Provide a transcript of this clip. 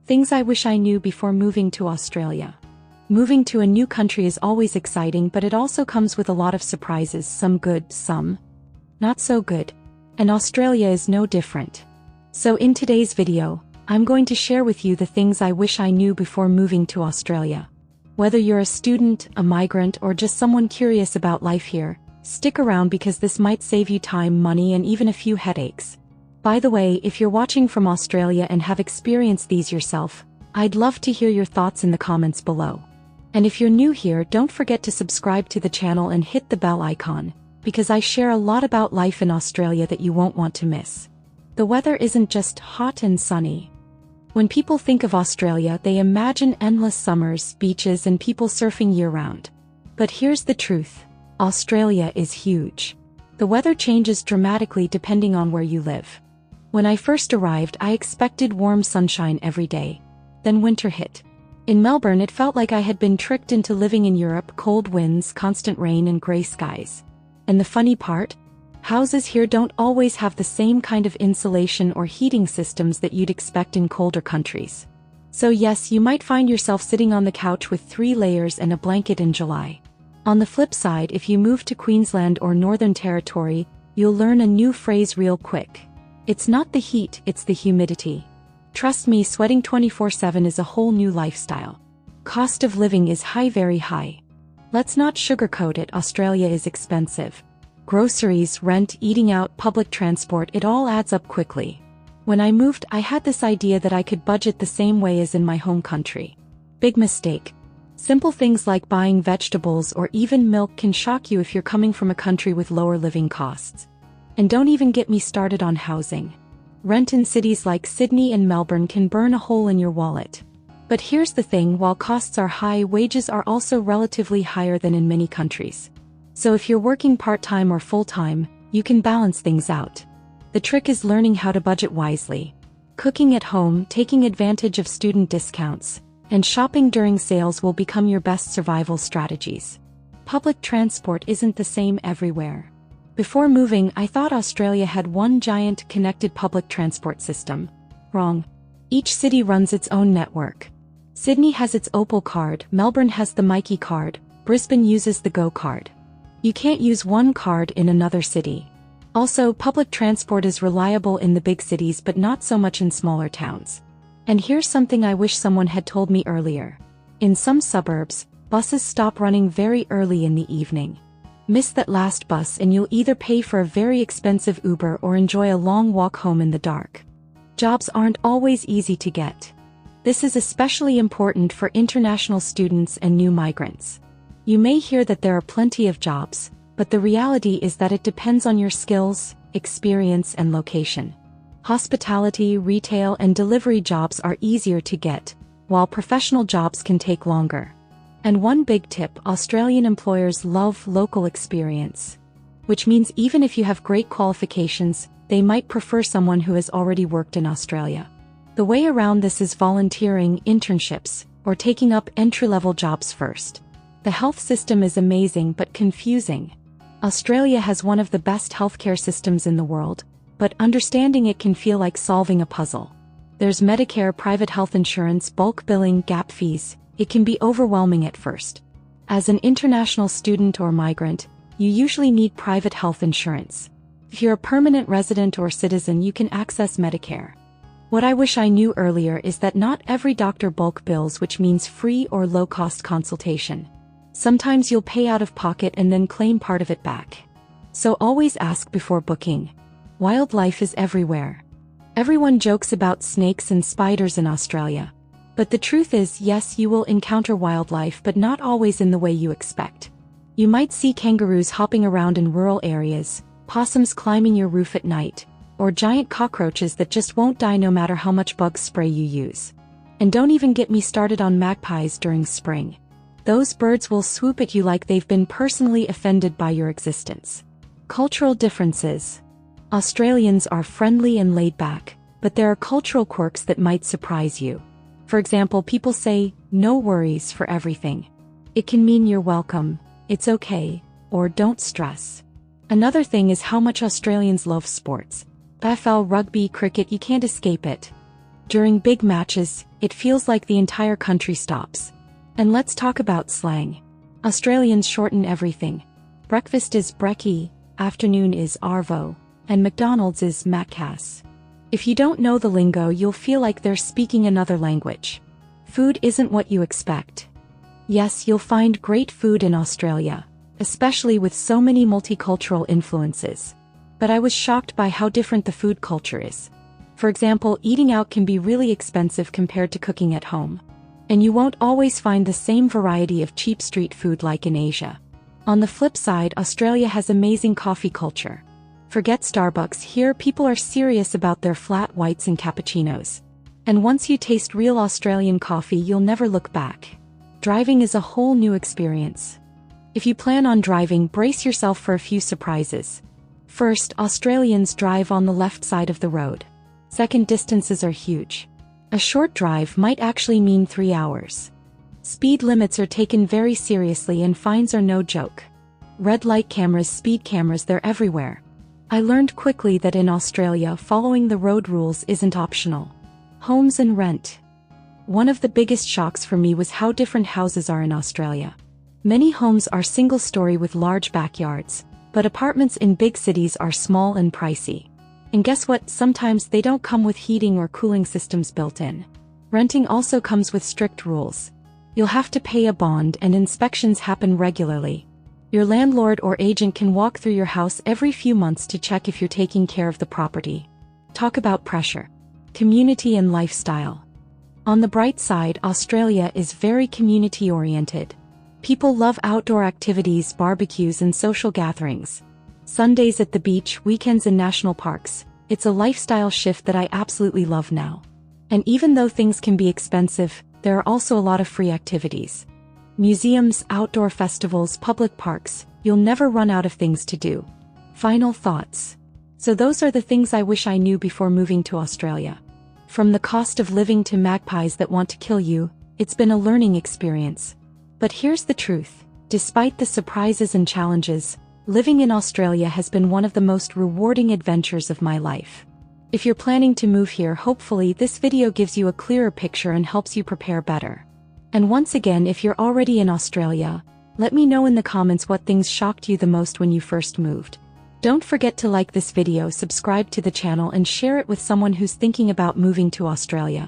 Things I wish I knew before moving to Australia. Moving to a new country is always exciting, but it also comes with a lot of surprises, some good, some not so good. And Australia is no different. So in today's video, I'm going to share with you the things I wish I knew before moving to Australia. Whether you're a student, a migrant, or just someone curious about life here, stick around because this might save you time, money, and even a few headaches. By the way, if you're watching from Australia and have experienced these yourself, I'd love to hear your thoughts in the comments below. And if you're new here, don't forget to subscribe to the channel and hit the bell icon, because I share a lot about life in Australia that you won't want to miss. The weather isn't just hot and sunny. When people think of Australia, they imagine endless summers, beaches, and people surfing year-round. But here's the truth. Australia is huge. The weather changes dramatically depending on where you live. When I first arrived, I expected warm sunshine every day. Then winter hit. In Melbourne, it felt like I had been tricked into living in Europe: cold winds, constant rain, and gray skies. And the funny part? Houses here don't always have the same kind of insulation or heating systems that you'd expect in colder countries. So yes, you might find yourself sitting on the couch with 3 layers and a blanket in July. On the flip side, if you move to Queensland or Northern Territory, you'll learn a new phrase real quick. It's not the heat, it's the humidity. Trust me, sweating 24/7 is a whole new lifestyle. Cost of living is high, very high. Let's not sugarcoat it, Australia is expensive. Groceries, rent, eating out, public transport, it all adds up quickly. When I moved, I had this idea that I could budget the same way as in my home country. Big mistake. Simple things like buying vegetables or even milk can shock you if you're coming from a country with lower living costs. And don't even get me started on housing. Rent in cities like Sydney and Melbourne can burn a hole in your wallet. But here's the thing, while costs are high, wages are also relatively higher than in many countries. So if you're working part-time or full-time, you can balance things out. The trick is learning how to budget wisely. Cooking at home, taking advantage of student discounts, and shopping during sales will become your best survival strategies. Public transport isn't the same everywhere. Before moving, I thought Australia had one giant connected public transport system. Wrong. Each city runs its own network. Sydney has its Opal card, Melbourne has the Myki card, Brisbane uses the Go card. You can't use one card in another city. Also, public transport is reliable in the big cities but not so much in smaller towns. And here's something I wish someone had told me earlier. In some suburbs, buses stop running very early in the evening. Miss that last bus and you'll either pay for a very expensive Uber or enjoy a long walk home in the dark. Jobs aren't always easy to get. This is especially important for international students and new migrants. You may hear that there are plenty of jobs, but the reality is that it depends on your skills, experience, and location. Hospitality, retail, and delivery jobs are easier to get, while professional jobs can take longer. And one big tip, Australian employers love local experience. Which means even if you have great qualifications, they might prefer someone who has already worked in Australia. The way around this is volunteering, internships, or taking up entry-level jobs first. The health system is amazing but confusing. Australia has one of the best healthcare systems in the world, but understanding it can feel like solving a puzzle. There's Medicare, private health insurance, bulk billing, gap fees. It can be overwhelming at first. As an international student or migrant, you usually need private health insurance. If you're a permanent resident or citizen, you can access Medicare. What I wish I knew earlier is that not every doctor bulk bills, which means free or low-cost consultation. Sometimes you'll pay out of pocket and then claim part of it back. So always ask before booking. Wildlife is everywhere. Everyone jokes about snakes and spiders in Australia. But the truth is, yes, you will encounter wildlife, but not always in the way you expect. You might see kangaroos hopping around in rural areas, possums climbing your roof at night, or giant cockroaches that just won't die no matter how much bug spray you use. And don't even get me started on magpies during spring. Those birds will swoop at you like they've been personally offended by your existence. Cultural differences. Australians are friendly and laid back, but there are cultural quirks that might surprise you. For example, people say, "No worries" for everything. It can mean you're welcome, it's okay, or don't stress. Another thing is how much Australians love sports. AFL, rugby, cricket, you can't escape it. During big matches, it feels like the entire country stops. And let's talk about slang. Australians shorten everything. Breakfast is brekkie, afternoon is arvo, and McDonald's is maccass. If you don't know the lingo, you'll feel like they're speaking another language. Food isn't what you expect. Yes, you'll find great food in Australia, especially with so many multicultural influences. But I was shocked by how different the food culture is. For example, eating out can be really expensive compared to cooking at home. And you won't always find the same variety of cheap street food like in Asia. On the flip side, Australia has amazing coffee culture. Forget Starbucks, here people are serious about their flat whites and cappuccinos. And once you taste real Australian coffee, you'll never look back. Driving is a whole new experience. If you plan on driving, brace yourself for a few surprises. First, Australians drive on the left side of the road. Second, distances are huge. A short drive might actually mean 3 hours. Speed limits are taken very seriously and fines are no joke. Red light cameras, speed cameras, they're everywhere. I learned quickly that in Australia, following the road rules isn't optional. Homes and rent. One of the biggest shocks for me was how different houses are in Australia. Many homes are single-story with large backyards, but apartments in big cities are small and pricey. And guess what? Sometimes they don't come with heating or cooling systems built in. Renting also comes with strict rules. You'll have to pay a bond and inspections happen regularly. Your landlord or agent can walk through your house every few months to check if you're taking care of the property. Talk about pressure. Community and lifestyle. On the bright side, Australia is very community-oriented. People love outdoor activities, barbecues, and social gatherings. Sundays at the beach, weekends in national parks. It's a lifestyle shift that I absolutely love now. And even though things can be expensive, there are also a lot of free activities. Museums, outdoor festivals, public parks, you'll never run out of things to do. Final thoughts. So those are the things I wish I knew before moving to Australia. From the cost of living to magpies that want to kill you, it's been a learning experience. But here's the truth. Despite the surprises and challenges, living in Australia has been one of the most rewarding adventures of my life. If you're planning to move here, hopefully this video gives you a clearer picture and helps you prepare better. And once again, if you're already in Australia, let me know in the comments what things shocked you the most when you first moved. Don't forget to like this video, subscribe to the channel, and share it with someone who's thinking about moving to Australia.